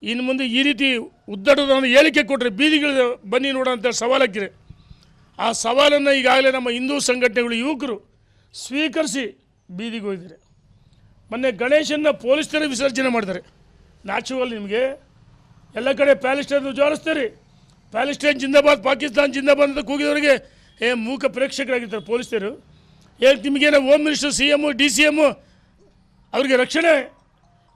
ಇನ್ನು ಮುಂದೆ ಈ ರೀತಿ ಉದ್ದಟವನ್ನು ಹೇಳಿಕೆ ಕೊಟ್ಟರೆ ಬೀದಿಗಳು ಬನ್ನಿ ನೋಡೋಂಥ ಸವಾಲಾಕಿದೆ. ಆ ಸವಾಲನ್ನು ಈಗಾಗಲೇ ನಮ್ಮ ಹಿಂದೂ ಸಂಘಟನೆಗಳು ಯುವಕರು ಸ್ವೀಕರಿಸಿ ಬೀದಿಗೆ ಹೋಗಿದ್ದಾರೆ. ಮೊನ್ನೆ ಗಣೇಶನ ಪೊಲೀಸರೇ ವಿಸರ್ಜನೆ ಮಾಡ್ತಾರೆ. ನಾಚುವಲ್ಲಿ ನಿಮಗೆ ಎಲ್ಲ ಕಡೆ ಪ್ಯಾಲೆಸ್ಟೈನ್ ಜ್ವಾಲಿಸ್ತಾರೆ. ಪ್ಯಾಲೆಸ್ಟೈನ್ ಜಿಂದಾಬಾದ್, ಪಾಕಿಸ್ತಾನ್ ಜಿಂದಾಬಾದ್ ಅಂತ ಕೂಗಿದವರಿಗೆ ಮೂಕ ಪ್ರೇಕ್ಷಕರಾಗಿರ್ತಾರೆ ಪೊಲೀಸರು. ನಿಮಗೇನೋ ಹೋಮ್ ಮಿನಿಸ್ಟರ್, CM, DCM ಅವ್ರಿಗೆ ರಕ್ಷಣೆ.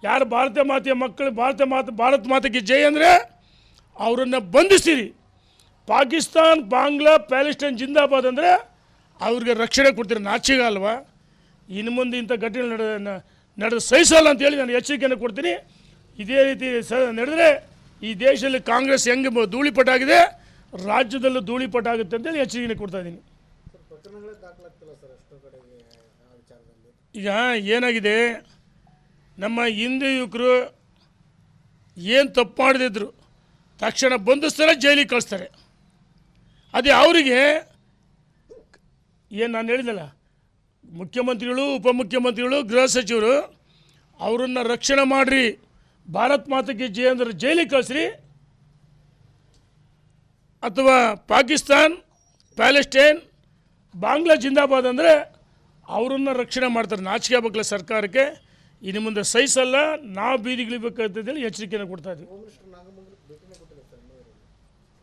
ಯಾರು ಭಾರತ ಮಾತೆಯ ಮಕ್ಕಳು ಭಾರತ ಮಾತೆಗೆ ಜೈ ಅಂದರೆ ಅವರನ್ನು ಬಂಧಿಸ್ತೀರಿ. ಪಾಕಿಸ್ತಾನ್, ಬಾಂಗ್ಲಾ, ಪ್ಯಾಲೆಸ್ಟೈನ್ ಜಿಂದಾಬಾದ್ ಅಂದರೆ ಅವ್ರಿಗೆ ರಕ್ಷಣೆ ಕೊಡ್ತೀರಿ. ನಾಚಿಕೆ ಅಲ್ವಾ? ಇನ್ನು ಮುಂದೆ ಇಂಥ ಘಟನೆ ನಡೆದು ಸಹಿಸಲ್ಲ ಅಂತೇಳಿ ನಾನು ಎಚ್ಚರಿಕೆಯನ್ನು ಕೊಡ್ತೀನಿ. ಇದೇ ರೀತಿ ನಡೆದರೆ ಈ ದೇಶದಲ್ಲಿ ಕಾಂಗ್ರೆಸ್ ಹೆಂಗೆ ಧೂಳಿಪಟ್ಟಾಗಿದೆ, ರಾಜ್ಯದಲ್ಲೂ ಧೂಳಿಪಟ್ಟಾಗುತ್ತೆ ಅಂತೇಳಿ ಎಚ್ಚರಿಕೆಯನ್ನು ಕೊಡ್ತಾ ಇದ್ದೀನಿ. ಈಗ ಏನಾಗಿದೆ, ನಮ್ಮ ಹಿಂದೂ ಯುವಕರು ಏನು ತಪ್ಪು ಮಾಡದಿದ್ರು ತಕ್ಷಣ ಬಂಧಿಸ್ತಾರೆ, ಜೈಲಿಗೆ ಕಳಿಸ್ತಾರೆ. ಅದೇ ಅವರಿಗೆ ಏನು ನಾನು ಹೇಳಿದಲ್ಲ, ಮುಖ್ಯಮಂತ್ರಿಗಳು, ಉಪಮುಖ್ಯಮಂತ್ರಿಗಳು, ಗೃಹ ಸಚಿವರು ಅವರನ್ನು ರಕ್ಷಣೆ ಮಾಡಿರಿ, ಭಾರತ್ ಮಾತೆಗೆ ಜೈ ಅಂದ್ರೆ ಜೈಲಿಗೆ ಕಳಿಸ್ರಿ. ಅಥವಾ ಪಾಕಿಸ್ತಾನ್, ಪ್ಯಾಲೆಸ್ಟೈನ್, ಬಾಂಗ್ಲಾ ಜಿಂದಾಬಾದ್ ಅಂದರೆ ಅವರನ್ನು ರಕ್ಷಣೆ ಮಾಡ್ತಾರೆ. ನಾಚಿಕೆ ಆಗಬೇಕಲ್ಲ ಸರ್ಕಾರಕ್ಕೆ. ಇನ್ನು ಮುಂದೆ ಸಹಿಸಲ್ಲ, ನಾವು ಬೀದಿಗಿಳಿಬೇಕಂತೇಳಿ ಎಚ್ಚರಿಕೆಯನ್ನು ಕೊಡ್ತಾ ಇದ್ದೀವಿ.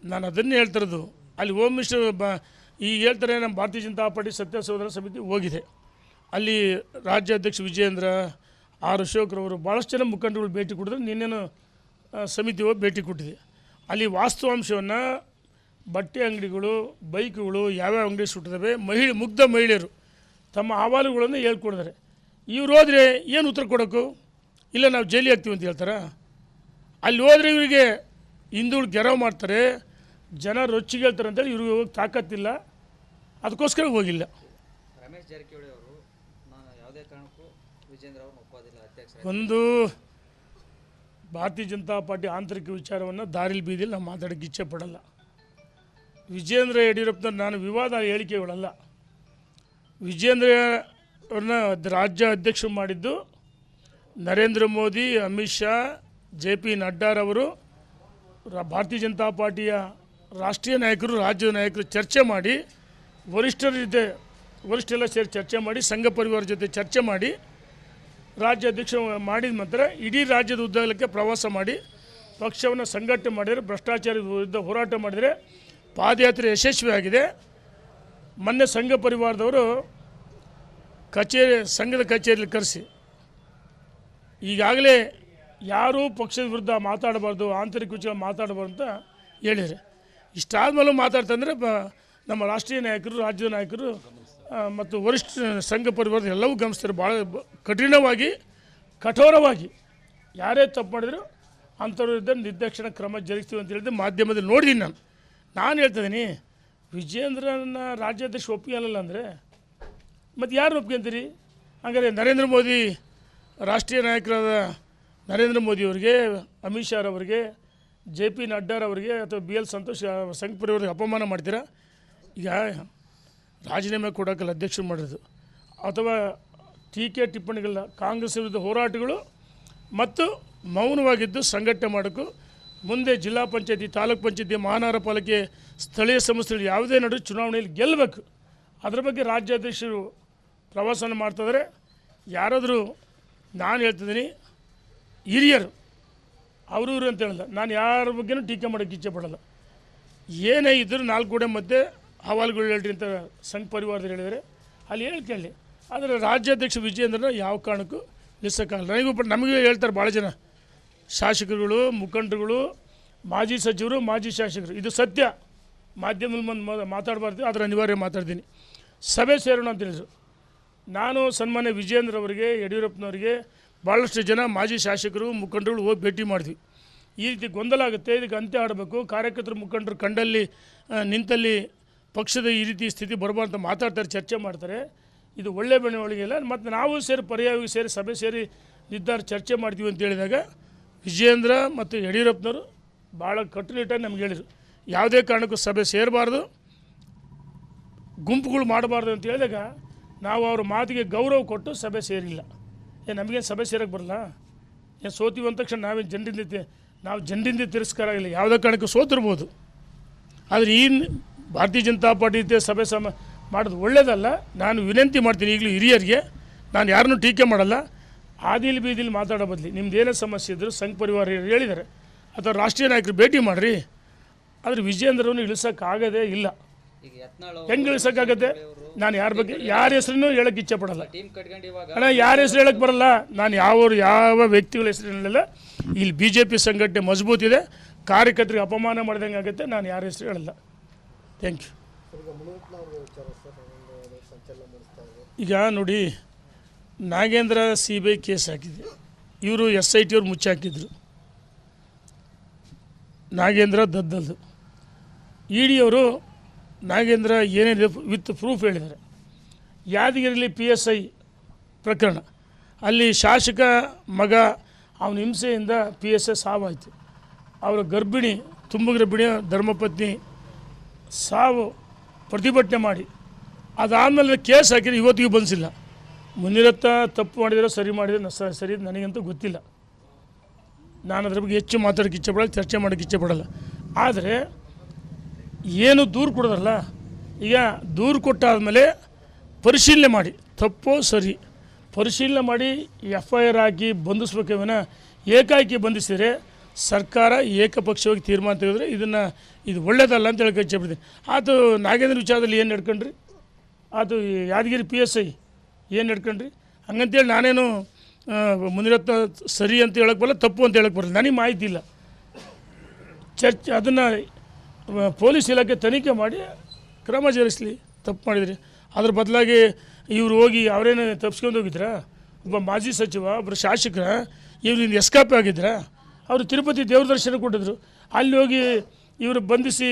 ನಾನು ಅದನ್ನೇ ಹೇಳ್ತಿರೋದು. ಅಲ್ಲಿ ಹೋಮ್ ಮಿನಿಸ್ಟರ್ ಈಗ ಹೇಳ್ತಾರೆ, ನಮ್ಮ ಭಾರತೀಯ ಜನತಾ ಪಾರ್ಟಿ ಸತ್ಯ ಸಹೋದರ ಸಮಿತಿ ಹೋಗಿದೆ. ಅಲ್ಲಿ ರಾಜ್ಯಾಧ್ಯಕ್ಷ ವಿಜಯೇಂದ್ರ, ಅಶೋಕ್ರವರು, ಭಾಳಷ್ಟು ಜನ ಮುಖಂಡರುಗಳು ಭೇಟಿ ಕೊಟ್ಟಿದ್ರು. ನಿನ್ನೇನು ಸಮಿತಿ ಹೋಗಿ ಭೇಟಿ ಕೊಟ್ಟಿದೆ. ಅಲ್ಲಿ ವಾಸ್ತವಾಂಶವನ್ನು, ಬಟ್ಟೆ ಅಂಗಡಿಗಳು, ಬೈಕ್ಗಳು ಯಾವ್ಯಾವ ಅಂಗಡಿ ಸುಟ್ಟಿದ್ದಾವೆ, ಮುಗ್ಧ ಮಹಿಳೆಯರು ತಮ್ಮ ಅಹವಾಲುಗಳನ್ನು ಹೇಳ್ಕೊಡಿದ್ದಾರೆ. ಇವ್ರು ಹೋದರೆ ಏನು ಉತ್ತರ ಕೊಡೋಕ್ಕೂ ಇಲ್ಲ, ನಾವು ಜೈಲಿಗೆ ಹಾಕ್ತೀವಿ ಅಂತ ಹೇಳ್ತಾರೆ. ಅಲ್ಲಿ ಹೋದರೆ ಇವರಿಗೆ ಹಿಂದೂಳು ಗೆರವು ಮಾಡ್ತಾರೆ, ಜನ ರೊಚ್ಚಿಗೆ ಹೇಳ್ತಾರೆ ಅಂತೇಳಿ ಇವ್ರಿಗೆ ಹೋಗಿ ತಾಕತ್ತಿಲ್ಲ, ಅದಕ್ಕೋಸ್ಕರ ಹೋಗಿಲ್ಲ. ರಮೇಶ್ ಜಾರಕಿಹೊಳಿ ಅವರು ನಾನು ಯಾವುದೇ ಕಾರಣಕ್ಕೂ ವಿಜೇಂದ್ರ ಅವರು ಒಪ್ಪೋದಿಲ್ಲ ಅಧ್ಯಕ್ಷ. ಒಂದು ಭಾರತೀಯ ಜನತಾ ಪಾರ್ಟಿ ಆಂತರಿಕ ವಿಚಾರವನ್ನು ದಾರಿಲಿ ಬೀದಿಲಿ ನಾವು ಮಾತಾಡೋಕ್ಕೆ ಇಚ್ಛೆ ಪಡಲ್ಲ. ವಿಜೇಂದ್ರ ಯಡಿಯೂರಪ್ಪನವ್ರು ನಾನು ವಿವಾದ ಹೇಳಿಕೆಗಳಲ್ಲ. ವಿಜೇಂದ್ರ ಅವ್ರನ್ನ ರಾಜ್ಯ ಅಧ್ಯಕ್ಷರು ಮಾಡಿದ್ದು ನರೇಂದ್ರ ಮೋದಿ, ಅಮಿತ್ ಶಾ, JP ನಡ್ಡಾರವರು, ಭಾರತೀಯ ಜನತಾ ಪಾರ್ಟಿಯ ರಾಷ್ಟ್ರೀಯ ನಾಯಕರು, ರಾಜ್ಯದ ನಾಯಕರು ಚರ್ಚೆ ಮಾಡಿ, ವರಿಷ್ಠರೆಲ್ಲ ಸೇರಿ ಚರ್ಚೆ ಮಾಡಿ, ಸಂಘ ಪರಿವಾರ ಜೊತೆ ಚರ್ಚೆ ಮಾಡಿ, ರಾಜ್ಯ ಅಧ್ಯಕ್ಷ ಮಾಡಿದ ನಂತರ ಇಡೀ ರಾಜ್ಯದ ಉದ್ದಗಲಕ್ಕೆ ಪ್ರವಾಸ ಮಾಡಿ ಪಕ್ಷವನ್ನು ಸಂಘಟನೆ ಮಾಡಿದರೆ, ಭ್ರಷ್ಟಾಚಾರದ ವಿರುದ್ಧ ಹೋರಾಟ ಮಾಡಿದರೆ ಪಾದಯಾತ್ರೆ ಯಶಸ್ವಿಯಾಗಿದೆ. ಮೊನ್ನೆ ಸಂಘ ಪರಿವಾರದವರು ಸಂಘದ ಕಚೇರಿಯಲ್ಲಿ ಕರೆಸಿ ಈಗಾಗಲೇ ಯಾರೂ ಪಕ್ಷದ ವಿರುದ್ಧ ಮಾತಾಡಬಾರ್ದು, ಆಂತರಿಕ ವಿಚಾರ ಮಾತಾಡಬಾರ್ದು ಅಂತ ಹೇಳಿದರೆ, ಇಷ್ಟಾದ್ಮೇಲೂ ಮಾತಾಡ್ತಂದರೆ ನಮ್ಮ ರಾಷ್ಟ್ರೀಯ ನಾಯಕರು, ರಾಜ್ಯದ ನಾಯಕರು ಮತ್ತು ವರಿಷ್ಠ ಸಂಘ ಪರಿವಾರದ ಎಲ್ಲವೂ ಗಮನಿಸ್ತಾರೆ. ಭಾಳ ಕಠಿಣವಾಗಿ, ಕಠೋರವಾಗಿ ಯಾರೇ ತಪ್ಪು ಮಾಡಿದ್ರು ಅಂಥವ್ರ ವಿರುದ್ಧ ನಿರ್ದಾಕ್ಷಿಣ ಕ್ರಮ ಜರುಗಿಸ್ತೀವಿ ಅಂತ ಹೇಳಿದ್ರೆ ಮಾಧ್ಯಮದಲ್ಲಿ ನೋಡಿದ್ದೀನಿ. ನಾನು ಹೇಳ್ತಿದ್ದೀನಿ, ವಿಜೇಂದ್ರನ ರಾಜ್ಯಾಧ್ಯಕ್ಷ ಒಪ್ಪಿಗೆಲ್ಲ ಅಂದರೆ ಮತ್ತು ಯಾರು ಒಪ್ಕೊಂತೀರಿ? ಹಾಗಾದರೆ ನರೇಂದ್ರ ಮೋದಿ, ರಾಷ್ಟ್ರೀಯ ನಾಯಕರಾದ ನರೇಂದ್ರ ಮೋದಿಯವರಿಗೆ, ಅಮಿತ್ ಶಾ ಅವರಿಗೆ, JP ನಡ್ಡಾರವರಿಗೆ ಅಥವಾ BL ಸಂತೋಷ್ ಸಂಘ ಪರಿವಾರಕ್ಕೆ ಅಪಮಾನ ಮಾಡ್ತೀರಾ? ಈಗ ರಾಜೀನಾಮೆ ಕೊಡೋಕ್ಕಲ್ಲ ಅಧ್ಯಕ್ಷರು ಮಾಡಿರೋದು, ಅಥವಾ ಟೀಕೆ ಟಿಪ್ಪಣಿಗಳನ್ನ ಕಾಂಗ್ರೆಸ್ ವಿರುದ್ಧ ಹೋರಾಟಗಳು ಮತ್ತು ಮೌನವಾಗಿದ್ದು ಸಂಘಟನೆ ಮಾಡೋಕ್ಕೂ ಮುಂದೆ ಜಿಲ್ಲಾ ಪಂಚಾಯತಿ, ತಾಲೂಕು ಪಂಚಾಯತಿ, ಮಹಾನಗರ ಪಾಲಿಕೆ, ಸ್ಥಳೀಯ ಸಂಸ್ಥೆಗಳು ಯಾವುದೇ ನಡುವೆ ಚುನಾವಣೆಯಲ್ಲಿ ಗೆಲ್ಲಬೇಕು. ಅದರ ಬಗ್ಗೆ ರಾಜ್ಯಾಧ್ಯಕ್ಷರು ಪ್ರವಾಸನ ಮಾಡ್ತಿದ್ದಾರೆ. ಯಾರಾದರೂ ನಾನು ಹೇಳ್ತಿದ್ದೀನಿ, ಹಿರಿಯರು ಅವರು ಇವರು ಅಂತ ಹೇಳಿಲ್ಲ, ನಾನು ಯಾರ ಬಗ್ಗೆನೂ ಟೀಕೆ ಮಾಡೋಕ್ಕೆ ಇಚ್ಛೆ ಪಡಲ್ಲ. ಏನೇ ಇದ್ದರೂ 4 ಗೋಡೆ ಮಧ್ಯೆ ಹವಾಲುಗಳು ಹೇಳ್ರಿ ಅಂತ ಸಂಘ ಪರಿವಾರದಲ್ಲಿ ಹೇಳಿದರೆ ಅಲ್ಲಿ ಹೇಳ್ಕೊಳ್ಳಿ. ಆದರೆ ರಾಜ್ಯಾಧ್ಯಕ್ಷ ವಿಜಯೇಂದ್ರನ ಯಾವ ಕಾರಣಕ್ಕೂ ನಿಲ್ಲಿಸೋಕ್ಕಾಗಲ್ಲ. ನಮಗೆ ಹೇಳ್ತಾರೆ ಭಾಳ ಜನ ಶಾಸಕರುಗಳು, ಮುಖಂಡರುಗಳು, ಮಾಜಿ ಸಚಿವರು, ಮಾಜಿ ಶಾಸಕರು, ಇದು ಸತ್ಯ. ಮಾಧ್ಯಮದಲ್ಲಿ ಮಾತಾಡಬಾರ್ದು, ಅದರ ಅನಿವಾರ್ಯ ಮಾತಾಡ್ತೀನಿ. ಸಭೆ ಸೇರೋಣ ಅಂತ ಹೇಳಿದ್ರು. ನಾನು ಸನ್ಮಾನ್ಯ ವಿಜೇಂದ್ರ ಅವರಿಗೆ, ಯಡಿಯೂರಪ್ಪನವರಿಗೆ, ಭಾಳಷ್ಟು ಜನ ಮಾಜಿ ಶಾಸಕರು, ಮುಖಂಡರುಗಳು ಹೋಗಿ ಭೇಟಿ ಮಾಡಿದ್ವಿ. ಈ ರೀತಿ ಗೊಂದಲ ಆಗುತ್ತೆ, ಇದಕ್ಕೆ ಅಂತ್ಯ ಆಡಬೇಕು, ಕಾರ್ಯಕರ್ತರು, ಮುಖಂಡರು ಕಂಡಲ್ಲಿ ನಿಂತಲ್ಲಿ ಪಕ್ಷದ ಈ ರೀತಿ ಸ್ಥಿತಿ ಬರಬಾರ್ದು ಅಂತ ಮಾತಾಡ್ತಾರೆ, ಚರ್ಚೆ ಮಾಡ್ತಾರೆ. ಇದು ಒಳ್ಳೆ ಬೆಳವಣಿಗೆ ಇಲ್ಲ. ಮತ್ತು ನಾವು ಸೇರಿ ಪರ್ಯಾಯವಾಗಿ ಸೇರಿ ಸಭೆ ಸೇರಿ ನಿರ್ಧಾರ ಚರ್ಚೆ ಮಾಡ್ತೀವಿ ಅಂತ ಹೇಳಿದಾಗ ವಿಜೇಂದ್ರ ಮತ್ತು ಯಡಿಯೂರಪ್ಪನವರು ಭಾಳ ಕಟ್ಟುನಿಟ್ಟಾಗಿ ನಮ್ಗೆ ಹೇಳಿದರು, ಯಾವುದೇ ಕಾರಣಕ್ಕೂ ಸಭೆ ಸೇರಬಾರ್ದು, ಗುಂಪುಗಳು ಮಾಡಬಾರ್ದು ಅಂತ ಹೇಳಿದಾಗ ನಾವು ಅವ್ರ ಮಾತಿಗೆ ಗೌರವ ಕೊಟ್ಟು ಸಭೆ ಸೇರಿಲ್ಲ. ನಮಗೇನು ಸಭೆ ಸೇರೋಕ್ಕೆ ಬರಲ್ಲ? ಏನು ಸೋತೀವಿ ಅಂದ ತಕ್ಷಣ ನಾವೇನು ಜನರಿಂದ ನಾವು ಜನರಿಂದ ತಿರಸ್ಕಾರ ಇಲ್ಲ, ಯಾವುದೇ ಕಾರಣಕ್ಕೂ ಸೋತಿರ್ಬೋದು. ಆದರೆ ಈ ಭಾರತೀಯ ಜನತಾ ಪಾರ್ಟಿ ಜೊತೆ ಸಭೆ ಮಾಡೋದು ಒಳ್ಳೆಯದಲ್ಲ. ನಾನು ವಿನಂತಿ ಮಾಡ್ತೀನಿ ಈಗಲೂ ಹಿರಿಯರಿಗೆ, ನಾನು ಯಾರನ್ನೂ ಟೀಕೆ ಮಾಡಲ್ಲ. ಆದಿಲ್ ಬೀದಿಲಿ ಮಾತಾಡೋ ಬದಲಿ ನಿಮ್ದು ಏನೇ ಸಮಸ್ಯೆ ಇದ್ದರೂ ಸಂಘ ಪರಿವಾರ ಹೇಳಿದ್ದಾರೆ ಅಥವಾ ರಾಷ್ಟ್ರೀಯ ನಾಯಕರು ಭೇಟಿ ಮಾಡಿರಿ. ಆದರೆ ವಿಜಯೇಂದ್ರವನ್ನು ಇಳಿಸೋಕ್ಕಾಗದೇ ಇಲ್ಲ. ಈಗ ಯತ್ನಾಳ್ ಹೆಂಗೆ ಇಳಿಸೋಕ್ಕಾಗತ್ತೆ? ನಾನು ಯಾರ ಬಗ್ಗೆ ಯಾರ ಹೆಸರನ್ನು ಹೇಳೋಕ್ಕೆ ಇಚ್ಛೆ ಪಡಲ್ಲ ಟೀಮ್ ಕಟ್ಕೊಂಡು ಇವಾಗ ಅಣ್ಣ. ಯಾರ ಹೆಸರು ಹೇಳಕ್ಕೆ ಬರಲ್ಲ. ನಾನು ಯಾವ ವ್ಯಕ್ತಿಗಳ ಹೆಸರು ಹೇಳಲ್ಲ. ಇಲ್ಲಿ BJP ಸಂಘಟನೆ ಮಜಬೂತ್ ಇದೆ. ಕಾರ್ಯಕರ್ತರಿಗೆ ಅಪಮಾನ ಮಾಡಿದಂಗೆ ಆಗುತ್ತೆ. ನಾನು ಯಾರ ಹೆಸರು ಹೇಳಲ್ಲ. Thank you. ಈಗ ನೋಡಿ, ನಾಗೇಂದ್ರ CBI ಕೇಸ್ ಹಾಕಿದೆ. ಇವರು SIT ಅವ್ರು ಮುಚ್ಚಾಕಿದ್ರು. ನಾಗೇಂದ್ರ ದದ್ದಲ್ದು. ED ಅವರು ನಾಗೇಂದ್ರ ಏನೇನಿದೆ ವಿತ್ ಪ್ರೂಫ್ ಹೇಳಿದ್ದಾರೆ. ಯಾದಗಿರಿಲಿ PSI ಪ್ರಕರಣ, ಅಲ್ಲಿ ಶಾಸಕ ಮಗ ಅವನ ಹಿಂಸೆಯಿಂದ PSI ಸಾವಾಯಿತು. ಅವರ ಗರ್ಭಿಣಿ, ತುಂಬ ಗರ್ಭಿಣಿಯ ಧರ್ಮಪತ್ನಿ ಸಾವು ಪ್ರತಿಭಟನೆ ಮಾಡಿ ಅದಾದಮೇಲೆ ಕೇಸ್ ಹಾಕಿದ್ರೆ ಇವತ್ತಿಗೂ ಬಂದಿಲ್ಲ. ಮುನಿರತ್ನ ತಪ್ಪು ಮಾಡಿದರೆ ಸರಿ ಮಾಡಿದರೆ ಸರಿ ನನಗಂತೂ ಗೊತ್ತಿಲ್ಲ. ನಾನು ಅದ್ರ ಬಗ್ಗೆ ಹೆಚ್ಚು ಮಾತಾಡೋಕ್ಕೆ ಇಚ್ಛೆ ಪಡಲ್ಲ, ಚರ್ಚೆ ಮಾಡೋಕ್ಕೆ ಇಚ್ಛೆ ಪಡಲ್ಲ. ಆದರೆ ಏನು ದೂರು ಕೊಡೋದಲ್ಲ, ಈಗ ದೂರು ಕೊಟ್ಟಾದಮೇಲೆ ಪರಿಶೀಲನೆ ಮಾಡಿ ತಪ್ಪೋ ಸರಿ ಪರಿಶೀಲನೆ ಮಾಡಿ FIR ಹಾಕಿ ಬಂಧಿಸ್ಬೇಕೇ ವಿನಃ ಏಕಾಏಕಿ ಬಂಧಿಸಿದರೆ ಸರ್ಕಾರ ಏಕಪಕ್ಷವಾಗಿ ತೀರ್ಮಾನ ತೆಗೆದ್ರೆ ಇದು ಒಳ್ಳೆಯದಲ್ಲ ಅಂತ ಹೇಳಕ್ಕೆ ಇಚ್ಛೆ ಪಡ್ತೀನಿ. ಅದು ನಾಗೇಂದ್ರ ವಿಚಾರದಲ್ಲಿ ಏನು ನಡ್ಕೊಂಡ್ರಿ, ಅದು ಯಾದಗಿರಿ PSI ಏನು ನಡ್ಕೊಂಡ್ರಿ ಹಂಗಂತೇಳಿ ನಾನೇನು ಮುನಿರತ್ನ ಸರಿ ಅಂತ ಹೇಳಕ್ಕೆ ಬರಲ್ಲ, ತಪ್ಪು ಅಂತ ಹೇಳಕ್ಕೆ ಬರಲ್ಲ. ನನಗೆ ಮಾಹಿತಿ ಇಲ್ಲ. ಅದನ್ನು ಪೊಲೀಸ್ ಇಲಾಖೆ ತನಿಖೆ ಮಾಡಿ ಕ್ರಮ ಜರುಗಿಸಲಿ. ತಪ್ಪು ಮಾಡಿದ್ರಿ ಅದ್ರ ಬದಲಾಗಿ ಇವರು ಹೋಗಿ ಅವರೇನು ತಪ್ಪಿಸ್ಕೊಂಡು ಹೋಗಿದ್ರಾ? ಒಬ್ಬ ಮಾಜಿ ಸಚಿವ, ಒಬ್ಬರು ಶಾಸಕರ ಇವ್ರಿಂದ ಎಸ್ಕೇಪ್ ಆಗಿದ್ರಾ? ಅವರು ತಿರುಪತಿ ದೇವ್ರ ದರ್ಶನ ಕೊಟ್ಟಿದ್ರು. ಅಲ್ಲಿ ಹೋಗಿ ಇವರು ಬಂಧಿಸಿ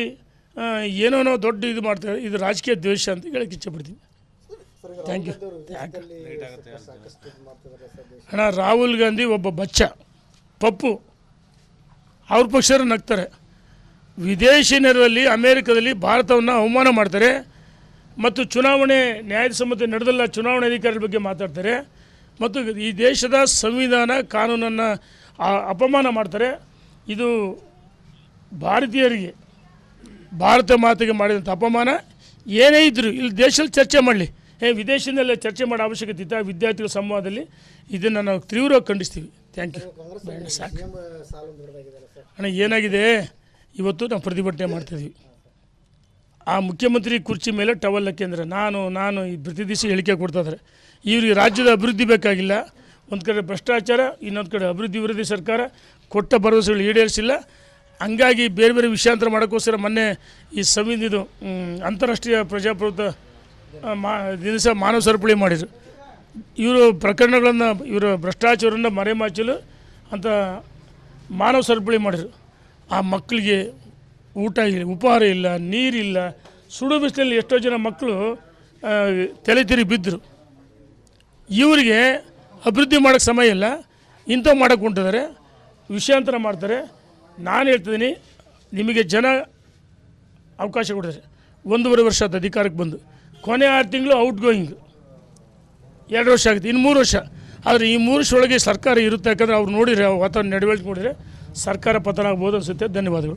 ಏನೋ ದೊಡ್ಡ ಇದು ಮಾಡ್ತಾರೆ. ಇದು ರಾಜಕೀಯ ದ್ವೇಷ ಅಂತ ಹೇಳಕ್ಕೆ ಇಚ್ಛೆಪಡ್ತೀನಿ. Thank you. ಅಣ್ಣ, ರಾಹುಲ್ ಗಾಂಧಿ ಒಬ್ಬ ಬಚ್ಚ ಪಪ್ಪು, ಅವ್ರ ಪಕ್ಷರು ನಗ್ತಾರೆ. ವಿದೇಶಿ ನೆರವಲ್ಲಿ ಅಮೇರಿಕದಲ್ಲಿ ಭಾರತವನ್ನು ಅವಮಾನ ಮಾಡ್ತಾರೆ ಮತ್ತು ಚುನಾವಣೆ ನ್ಯಾಯಸಮ್ಮತ ನಡೆದಲ್ಲ ಚುನಾವಣೆ ಅಧಿಕಾರಿಗಳ ಬಗ್ಗೆ ಮಾತಾಡ್ತಾರೆ ಮತ್ತು ಈ ದೇಶದ ಸಂವಿಧಾನ ಕಾನೂನನ್ನು ಅಪಮಾನ ಮಾಡ್ತಾರೆ. ಇದು ಭಾರತೀಯರಿಗೆ, ಭಾರತ ಮಾತೆಗೆ ಮಾಡಿದಂಥ ಅಪಮಾನ. ಏನೇ ಇದ್ದರೂ ಇಲ್ಲಿ ದೇಶದಲ್ಲಿ ಚರ್ಚೆ ಮಾಡಲಿ, ವಿದೇಶದಲ್ಲೇ ಚರ್ಚೆ ಮಾಡೋ ಅವಶ್ಯಕತೆ ಇತ್ತು. ವಿದ್ಯಾರ್ಥಿಗಳ ಸಂವಾದದಲ್ಲಿ ಇದನ್ನು ನಾವು ತೀವ್ರವಾಗಿ ಖಂಡಿಸ್ತೀವಿ. Thank you. ಸಾಕು ಅಣ್ಣ, ಏನಾಗಿದೆ ಇವತ್ತು ನಾವು ಪ್ರತಿಭಟನೆ ಮಾಡ್ತಾಯಿದ್ವಿ. ಆ ಮುಖ್ಯಮಂತ್ರಿ ಕುರ್ಚಿ ಮೇಲೆ ಟವಲ್ ಹಾಕ್ಯಂದ್ರೆ ನಾನು ಈ ಪ್ರತಿ ದಿವಸ ಹೇಳಿಕೆ ಕೊಡ್ತಾಯಿದ್ದಾರೆ. ಇವ್ರಿಗೆ ರಾಜ್ಯದ ಅಭಿವೃದ್ಧಿ ಬೇಕಾಗಿಲ್ಲ. ಒಂದು ಕಡೆ ಭ್ರಷ್ಟಾಚಾರ, ಇನ್ನೊಂದು ಕಡೆ ಅಭಿವೃದ್ಧಿ ವಿರೋಧಿ ಸರ್ಕಾರ, ಕೊಟ್ಟ ಭರವಸೆಗಳು ಈಡೇರಿಸಿಲ್ಲ. ಹಂಗಾಗಿ ಬೇರೆ ಬೇರೆ ವಿಷಯಾಂತರ ಮಾಡೋಕ್ಕೋಸ್ಕರ ಮೊನ್ನೆ ಈ ಸಂವಿಧಾನದ ಅಂತಾರಾಷ್ಟ್ರೀಯ ಪ್ರಜಾಪ್ರಭುತ್ವ ದಿವಸ ಮಾನವ ಸರಪಳಿ ಮಾಡಿದರು. ಇವರು ಪ್ರಕರಣಗಳನ್ನು, ಇವರು ಭ್ರಷ್ಟಾಚಾರವನ್ನು ಮರೆಮಾಚಲು ಅಂತ ಮಾನವ ಸರಪಳಿ ಮಾಡಿದರು. ಆ ಮಕ್ಕಳಿಗೆ ಊಟ ಇಲ್ಲ, ಉಪಹಾರ ಇಲ್ಲ, ನೀರಿಲ್ಲ. ಸುಡು ಬಿಸಿಲಲ್ಲಿ ಎಷ್ಟೋ ಜನ ಮಕ್ಕಳು ತಲೆ ತಿರುಗಿ ಬಿದ್ದರು. ಇವರಿಗೆ ಅಭಿವೃದ್ಧಿ ಮಾಡೋಕ್ಕೆ ಸಮಯ ಇಲ್ಲ, ಇಂಥವು ಮಾಡೋಕ್ಕೆ ಹೊಂಟಿದ್ದಾರೆ, ವಿಷಯಾಂತರ ಮಾಡ್ತಾರೆ. ನಾನು ಹೇಳ್ತಿದ್ದೀನಿ, ನಿಮಗೆ ಜನ ಅವಕಾಶ ಕೊಡ್ತಾರೆ. 1.5 ವರ್ಷ ಆದ ಅಧಿಕಾರಕ್ಕೆ ಬಂದು, ಕೊನೆ 6 ತಿಂಗಳು ಔಟ್ ಗೋಯಿಂಗ್, 2 ವರ್ಷ ಆಗುತ್ತೆ, ಇನ್ನು 3 ವರ್ಷ. ಆದರೆ ಈ 3 ವರ್ಷ ಒಳಗೆ ಸರ್ಕಾರ ಇರುತ್ತೆ. ಯಾಕಂದರೆ ಅವ್ರು ನೋಡಿದರೆ ವಾತಾವರಣ ನಡವಳಿಕೆ ನೋಡಿದರೆ ಸರ್ಕಾರ ಪತನ ಆಗ್ಬೋದು ಅನಿಸುತ್ತೆ. ಧನ್ಯವಾದಗಳು.